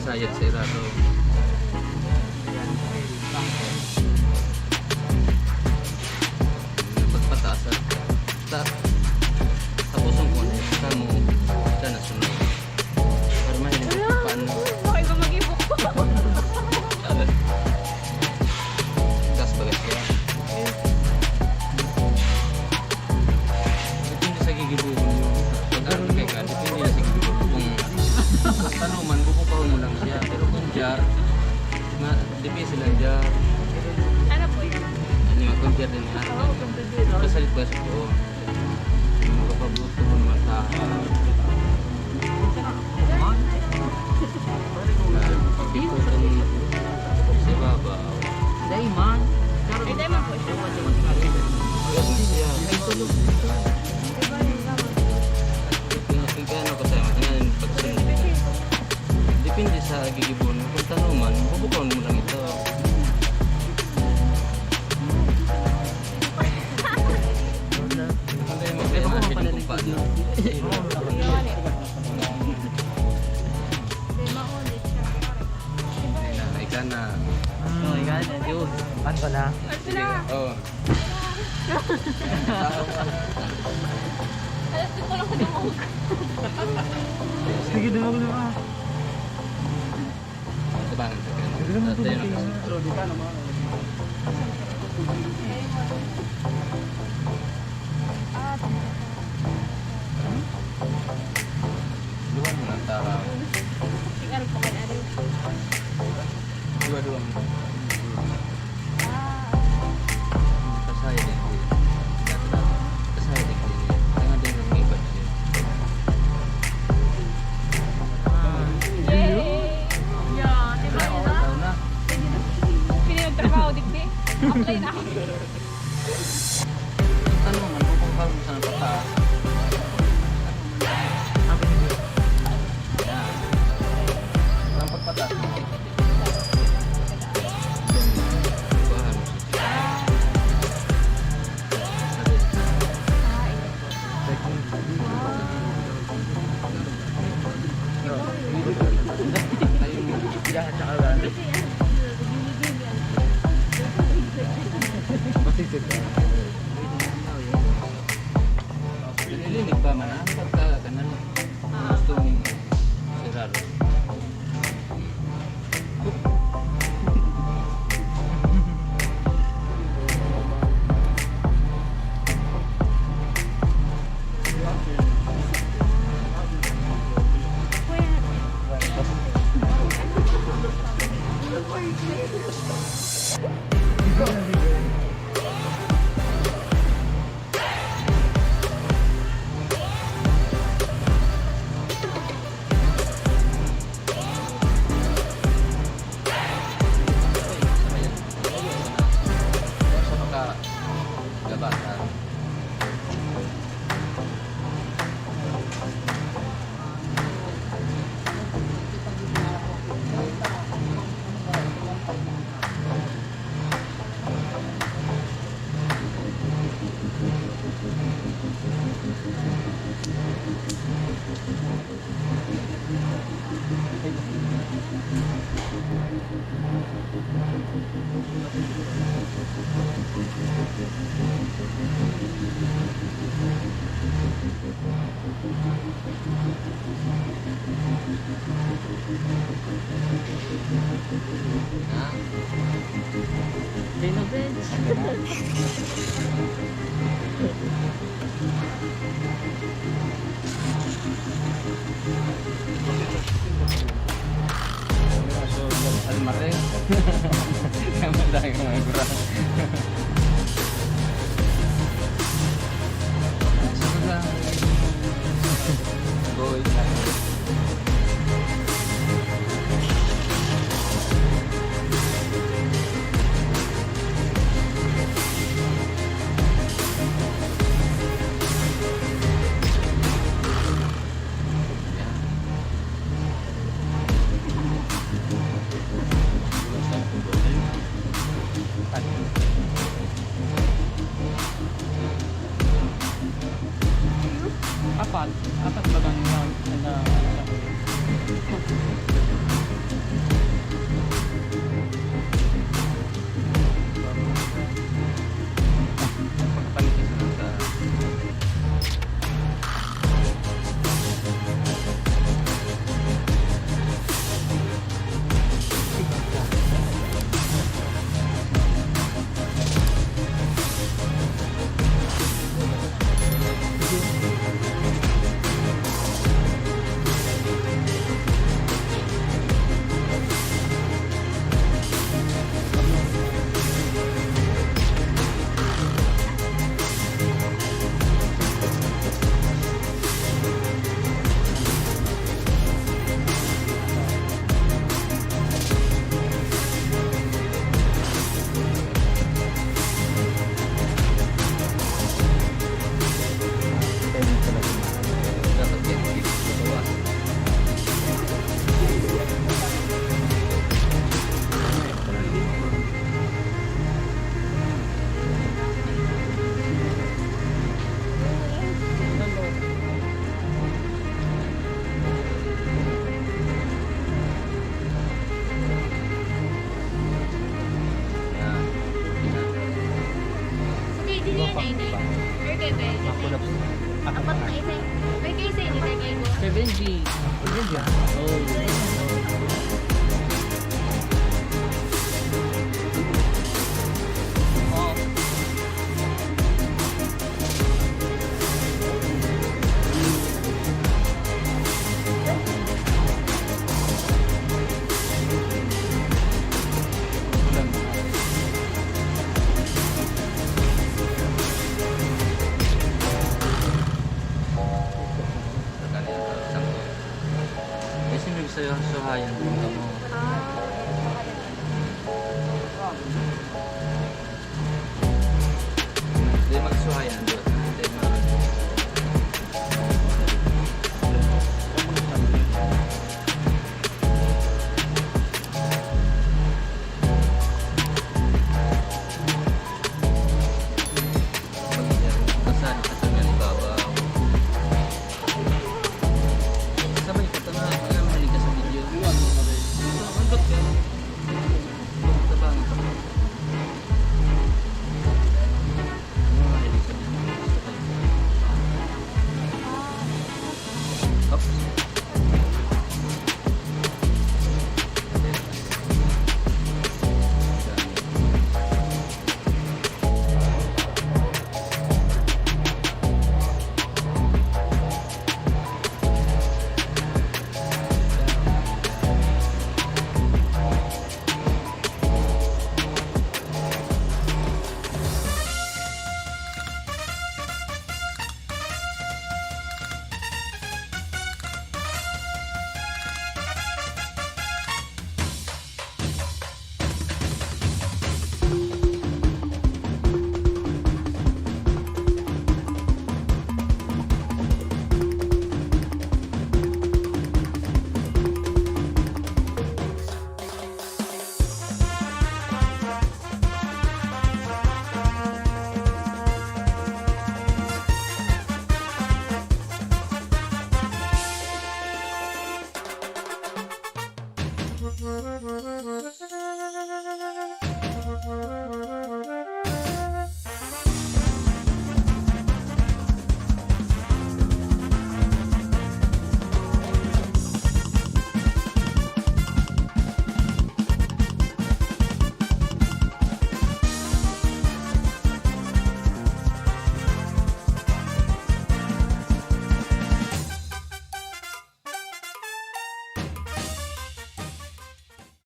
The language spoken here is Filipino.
Sayad sa Irado. Pagpataas at sa pusong ko na sa mo siya na sunod. Para mahilig ko paano. Bakit ba mag-ibok ko? Gas bagat siya. Depende sa gigibuhon mo. Pag-aral kay ka, depende na sa gigibuhon. Kung tanuman, bubukaw mo lang siya. Pero kung jar, depende lang jar. Ano po yun? Ano yung kung jar din yan. Oo, kung bibiro. Basalit ba sa po? Makapabuto mo naman tahan. Pagpiputan sa baba. Daiman. Ay, tayo man po siya. Ganun siya. Ay, tulog. Diba yun naman? Kung kano ka tayo, yan pagsunod. Depende sa gigibon. Kung tanuman, bubukaw mo lang ito. Kung tayo magkaya mahilig kung paano. Ika na. Oh my God, yun. Pan ko na. Sige. Oo. Alas din ko lang ko dumog. Sige, dumag na. Tabangan sa kanya. Tayo na kasi. Luwan mo ng tarang. Tingnan po kayo ariw. Dua-dua mo. Kasaya din ko. Kasaya din ko. Tengah din ng iba siya. Yay! Yan, diba yun na? Taon na. Pinagtrabaho digdi. Apply na ako. Tanong man, kung paano sa napataas. Sabi ni Bill. Yan. Ang pagpataas. Bahan mo siya. Tayo mo. Yan, tsaka yan. Masisit ka. Nililig ba man? Ang pagka kanan gusto mong siraro. Sa pagkagabata. Ha? Dino Bench. So, almate. Kamu lagi mga kurang. Sudah. Boy. na ini. Pero kay Ben. Makulap. Apat na ini. Pero kay sa ini kay ko. Kay Benji. Oh. Oh. Kasi may sa'yo suhayan mo mo. Hindi magsuhayan doon. Hindi Kasan nga ni Baba. Sabay ka na, alam mo ka sa video. Undot ka. Tabang ka. Oops.